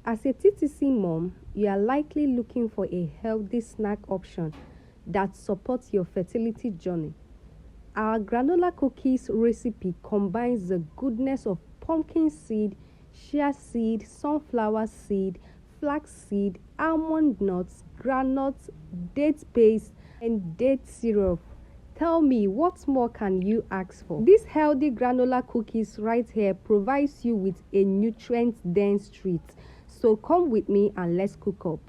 As a TTC mom, you are likely looking for a healthy snack option that supports your fertility journey. Our granola cookies recipe combines the goodness of pumpkin seed, chia seed, sunflower seed, flax seed, almond nuts, groundnuts, date paste, and date syrup. Tell me, what more can you ask for? This healthy granola cookies right here provides you with a nutrient-dense treat. So come with me and let's cook up.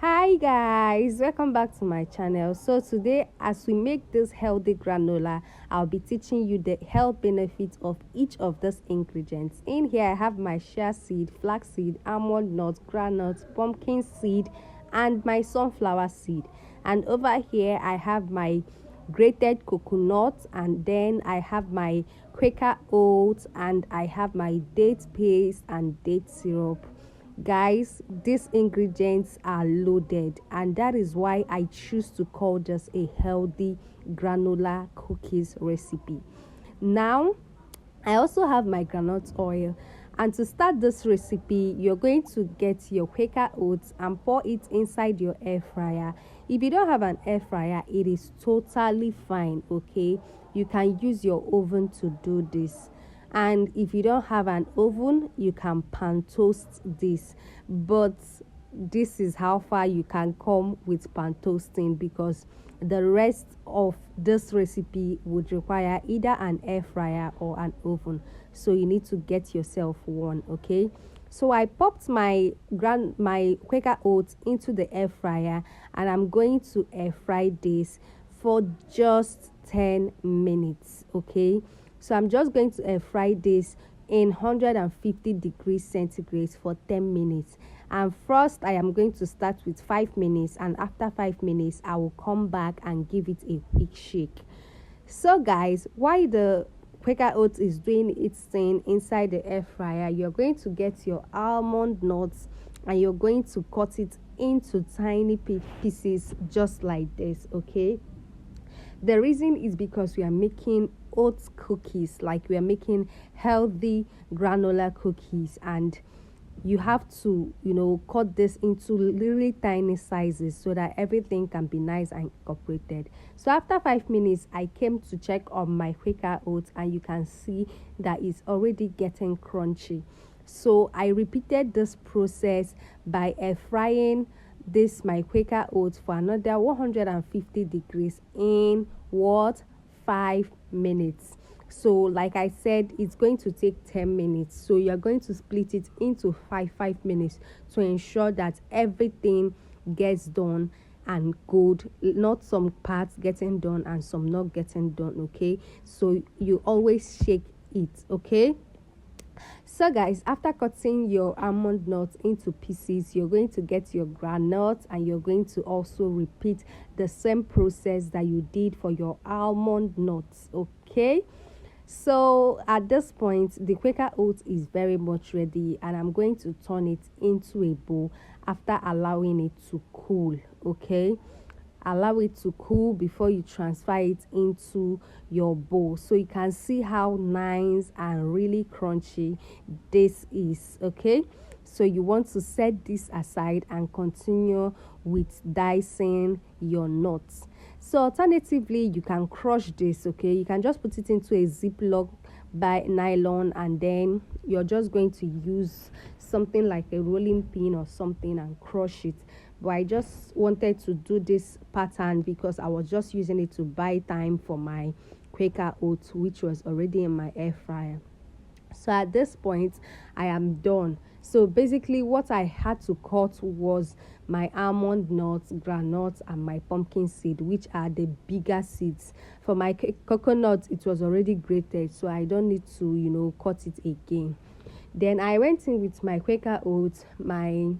Hi guys, welcome back to my channel. So today, as we make this healthy granola, I'll be teaching you the health benefits of each of these ingredients. In here I have my chia seed, flax seed, almond nut, groundnut, pumpkin seed, and my sunflower seed. And over here I have my grated coconut, and then I have my Quaker oats, and I have my date paste and date syrup. Guys, these ingredients are loaded, and that is why I choose to call this a healthy granola cookies recipe. Now I also have my groundnut oil, and to start this recipe you're going to get your Quaker oats and pour it inside your air fryer. If you don't have an air fryer, it is totally fine, okay? You can use your oven to do this, and if you don't have an oven, you can pan toast this. But this is how far you can come with pan toasting, because the rest of this recipe would require either an air fryer or an oven, so you need to get yourself one, okay? So I popped my Quaker oats into the air fryer, and I'm going to air fry this for just 10 minutes, okay? So I'm just going to air fry this in 150 degrees centigrade for 10 minutes. And first I am going to start with 5 minutes, and after 5 minutes I will come back and give it a quick shake. So guys, while the Quaker oats is doing its thing inside the air fryer, you're going to get your almond nuts, and you're going to cut it into tiny pieces just like this, okay? The reason is because we are making oats cookies, like we are making healthy granola cookies, and you have to, cut this into really tiny sizes so that everything can be nice and incorporated. So after 5 minutes I came to check on my Quaker oats, and you can see that it's already getting crunchy. So I repeated this process by air frying this my Quaker oats for another 150 degrees in 5 minutes. So like I said, it's going to take 10 minutes, so you're going to split it into 5 minutes to ensure that everything gets done and good, not some parts getting done and some not getting done, okay? So you always shake it, okay? So guys, after cutting your almond nuts into pieces, you're going to get your groundnut, and you're going to also repeat the same process that you did for your almond nuts, okay? So at this point the Quaker oats is very much ready, and I'm going to turn it into a bowl after allowing it to cool, okay? Allow it to cool before you transfer it into your bowl, so you can see how nice and really crunchy this is, okay? So you want to set this aside and continue with dicing your nuts. So alternatively, you can crush this, okay? You can just put it into a ziploc by nylon, and then you're just going to use something like a rolling pin or something and crush it. But I just wanted to do this pattern because I was just using it to buy time for my Quaker oats, which was already in my air fryer. So at this point I am done. So basically what I had to cut was my almond nuts, groundnuts, and my pumpkin seed, which are the bigger seeds. For my coconut, it was already grated, so I don't need to cut it again. Then I went in with my Quaker oats, my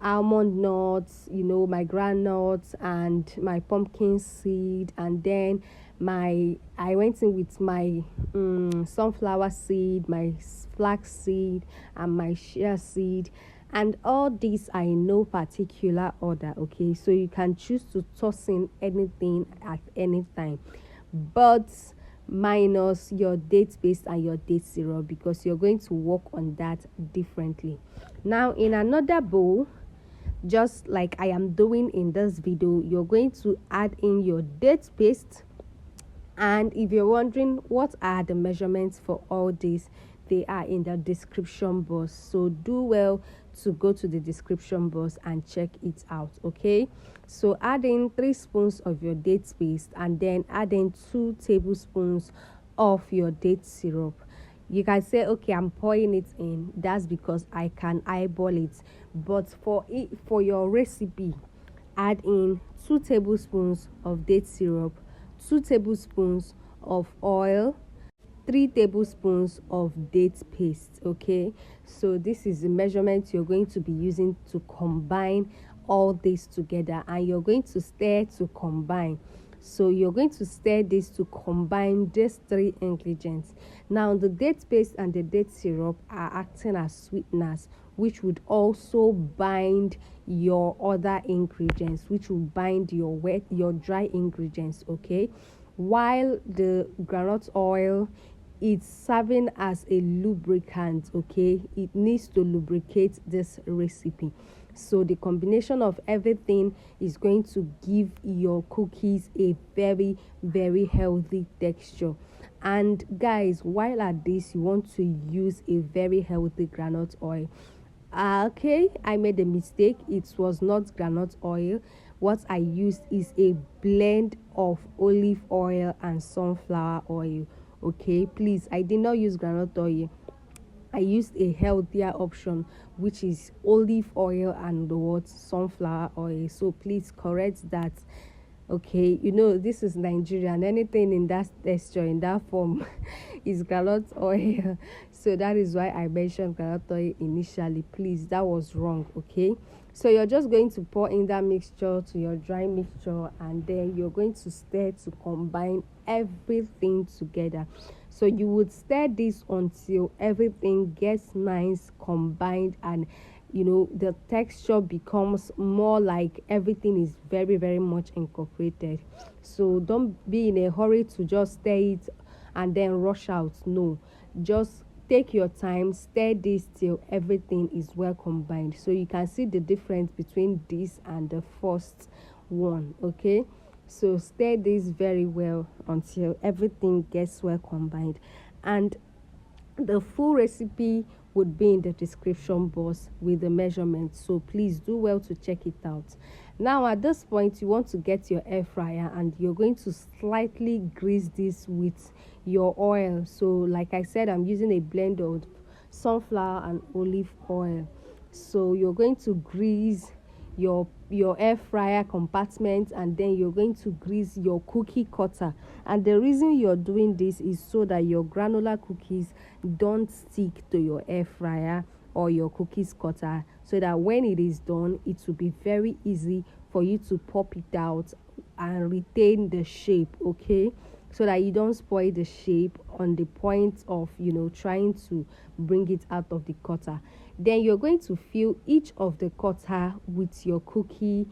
almond nuts, my groundnuts, and my pumpkin seed, and then I went in with my sunflower seed, my flax seed, and my chia seed. And all these are in no particular order, okay? So you can choose to toss in anything at any time, but minus your date paste and your date syrup, because you're going to work on that differently. Now in another bowl, just like I am doing in this video, you're going to add in your date paste. And if you're wondering what are the measurements for all this, they are in the description box, so do well to go to the description box and check it out. Okay, so add in 3 spoons of your date paste, and then add in 2 tablespoons of your date syrup. You can say, okay, I'm pouring it in, that's because I can eyeball it. But for your recipe, add in 2 tablespoons of date syrup, 2 tablespoons of oil, 3 tablespoons of date paste. Okay, so this is the measurement you're going to be using to combine all this together, and you're going to stir to combine. So you're going to stir this to combine these 3 ingredients. Now the date paste and the date syrup are acting as sweeteners, which would also bind your other ingredients, which will bind your dry ingredients. Okay, while the groundnut oil, it's serving as a lubricant. Okay, it needs to lubricate this recipe. So the combination of everything is going to give your cookies a very, very healthy texture. And guys, while at this, you want to use a very healthy groundnut oil. Okay, I made a mistake. It was not groundnut oil. What I used is a blend of olive oil and sunflower oil. Okay, please, I did not use groundnut oil. I used a healthier option, which is olive oil and sunflower oil. So please correct that. Okay, this is Nigeria, and anything in that texture, in that form, is groundnut oil. So that is why I mentioned groundnut oil initially. Please, that was wrong. Okay, so you're just going to pour in that mixture to your dry mixture, and then you're going to stir to combine everything together. So you would stir this until everything gets nice combined, and the texture becomes more like everything is very, very much incorporated. So don't be in a hurry to just stir it and then rush out. No, just take your time, stir this till everything is well combined. So you can see the difference between this and the first one. Okay, so stir this very well until everything gets well combined. And the full recipe would be in the description box with the measurements, so please do well to check it out. Now at this point, you want to get your air fryer, and you're going to slightly grease this with your oil. So like I said, I'm using a blend of sunflower and olive oil. So you're going to grease your air fryer compartment, and then you're going to grease your cookie cutter. And the reason you're doing this is so that your granola cookies don't stick to your air fryer or your cookies cutter, so that when it is done, it will be very easy for you to pop it out and retain the shape. Okay, so that you don't spoil the shape on the point of trying to bring it out of the cutter. Then you're going to fill each of the cutter with your cookie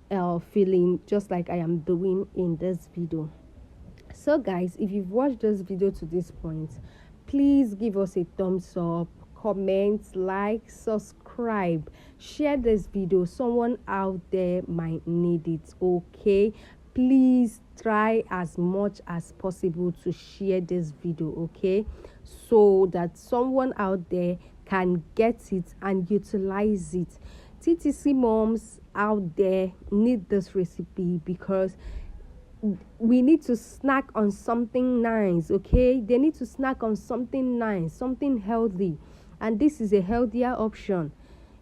filling, just like I am doing in this video. So guys, if you've watched this video to this point, please give us a thumbs up, comment, like, subscribe, share this video. Someone out there might need it. Okay, please try as much as possible to share this video, okay, so that someone out there can get it and utilize it. TTC moms out there need this recipe, because we need to snack on something nice. Okay, they need to snack on something nice, something healthy, and this is a healthier option.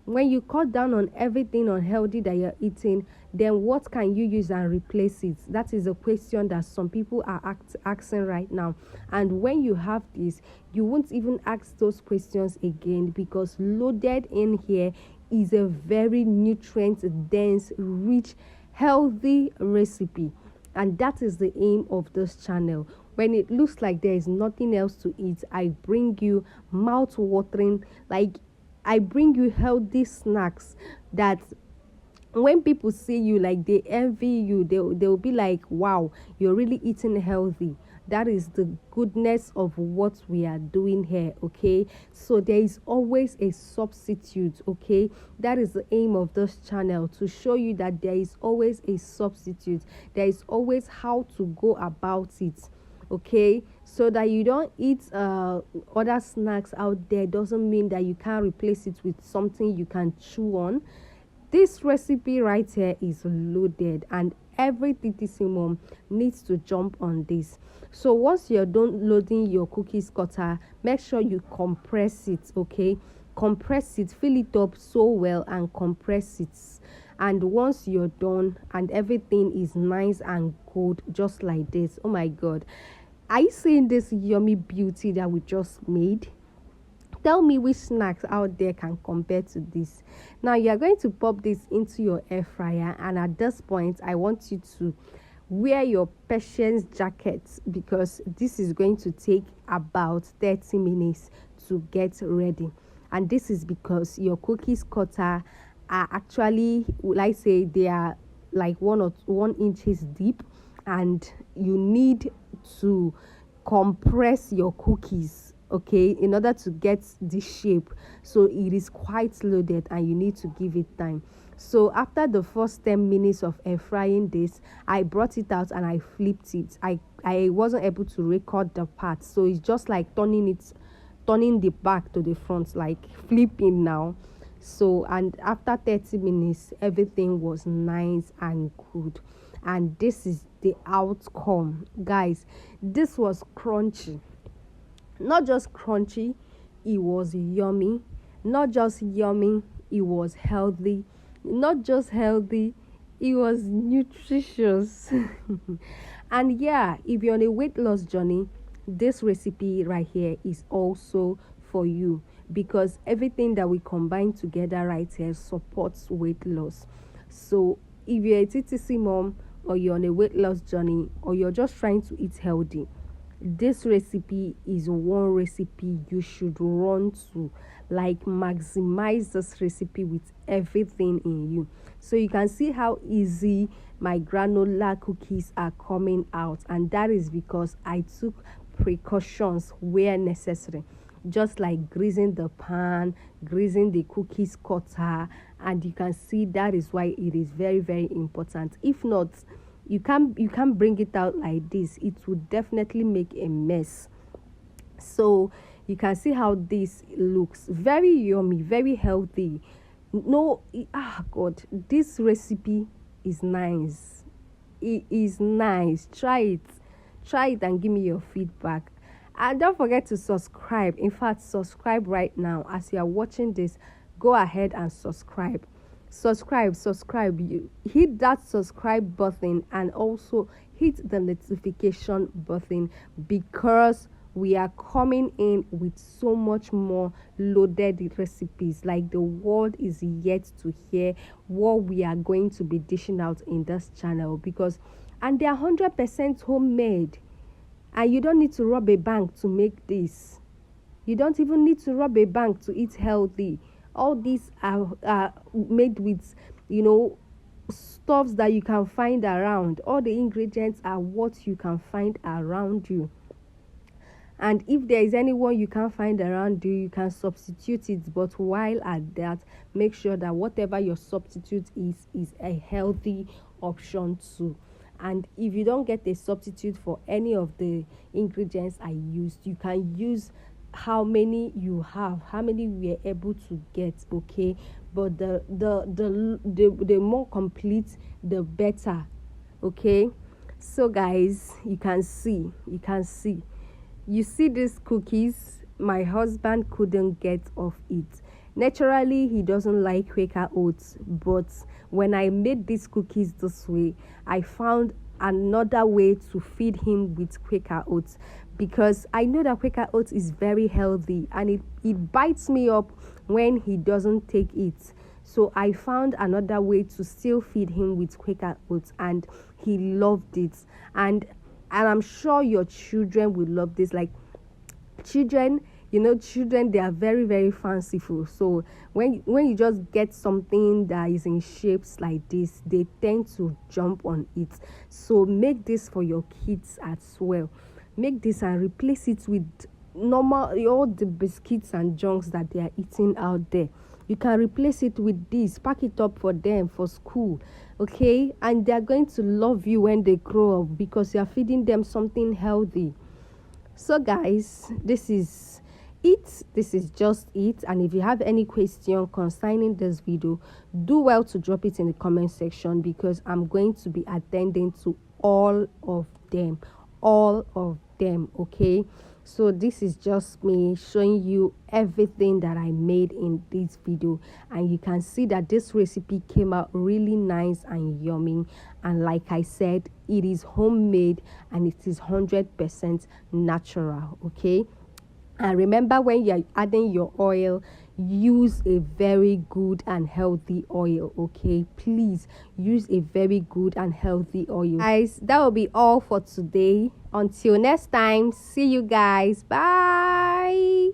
When you cut down on everything unhealthy that you're eating, then what can you use and replace it? That is a question that some people are asking right now. And when you have this, you won't even ask those questions again, because loaded in here is a very nutrient dense, rich, healthy recipe. And that is the aim of this channel. When it looks like there is nothing else to eat, I bring you mouth-watering, I bring you healthy snacks that when people see you, they envy you. They'll be like, wow, you're really eating healthy. That is the goodness of what we are doing here, okay? So there is always a substitute, okay? That is the aim of this channel, to show you that there is always a substitute. There is always how to go about it, okay? So that you don't eat other snacks out there doesn't mean that you can't replace it with something you can chew on. This recipe right here is loaded, and every TTC mom needs to jump on this. So once you're done loading your cookies cutter, make sure you compress it, okay? Compress it, fill it up so well and compress it. And once you're done and everything is nice and good, just like this, oh my god, are you seeing this yummy beauty that we just made? Tell me which snacks out there can compare to this. Now you are going to pop this into your air fryer, and at this point I want you to wear your patience jacket, because this is going to take about 30 minutes to get ready. And this is because your cookies cutter are actually, will I say, they are like 1 inches deep, and you need to compress your cookies, okay, in order to get this shape. So it is quite loaded and you need to give it time. So after the first 10 minutes of air frying this, I brought it out and I flipped it. I wasn't able to record the part, so it's just like turning the back to the front, like flipping now. So, and after 30 minutes everything was nice and good, and this is the outcome, guys. This was crunchy. Not just crunchy, it was yummy. Not just yummy, it was healthy. Not just healthy, it was nutritious. And yeah, if you're on a weight loss journey, this recipe right here is also for you, because everything that we combine together right here supports weight loss. So if you're a TTC mom, or you're on a weight loss journey, or you're just trying to eat healthy, this recipe is one recipe you should run to. Like, maximize this recipe with everything in you. So you can see how easy my granola cookies are coming out, and that is because I took precautions where necessary, just like greasing the pan, greasing the cookies cutter. And you can see that is why it is very, very important. If not, you can't bring it out like this. It would definitely make a mess. So you can see how this looks. Very yummy, very healthy. No, god, this recipe is nice. It is nice. Try it and give me your feedback. And don't forget to subscribe. In fact, subscribe right now. As you are watching this, go ahead and subscribe. You hit that subscribe button, and also hit the notification button, because we are coming in with so much more loaded recipes. Like, the world is yet to hear what we are going to be dishing out in this channel, and they are 100% homemade, and you don't need to rob a bank to make this. You don't even need to rob a bank to eat healthy. All these are made with, stuffs that you can find around. All the ingredients are what you can find around you. And if there is anyone you can't find around you, you can substitute it. But while at that, make sure that whatever your substitute is a healthy option too. And if you don't get a substitute for any of the ingredients I used, you can use how many you have, how many we are able to get, okay? But the more complete, the better, okay? So guys, you see these cookies. My husband couldn't get off it. Naturally, he doesn't like Quaker oats, but when I made these cookies this way, I found another way to feed him with Quaker oats, because I know that Quaker oats is very healthy, and it bites me up when he doesn't take it. So I found another way to still feed him with Quaker oats, and he loved it. And I'm sure your children will love this. Like, children, they are very, very fanciful. So when you just get something that is in shapes like this, they tend to jump on it. So make this for your kids as well. make this and replace it with normal all the biscuits and junks that they are eating out there. You can replace it with this, pack it up for them for school, okay? And they're going to love you when they grow up because you're feeding them something healthy. So guys, this is it. This is just it. And if you have any question concerning this video, do well to drop it in the comment section, because I'm going to be attending to all of them, okay? So this is just me showing you everything that I made in this video, and you can see that this recipe came out really nice and yummy. And like I said, it is homemade and it is 100% natural, okay? And remember, when you're adding your oil, use a very good and healthy oil, okay? Please use a very good and healthy oil. Guys, that will be all for today. Until next time, see you guys. Bye.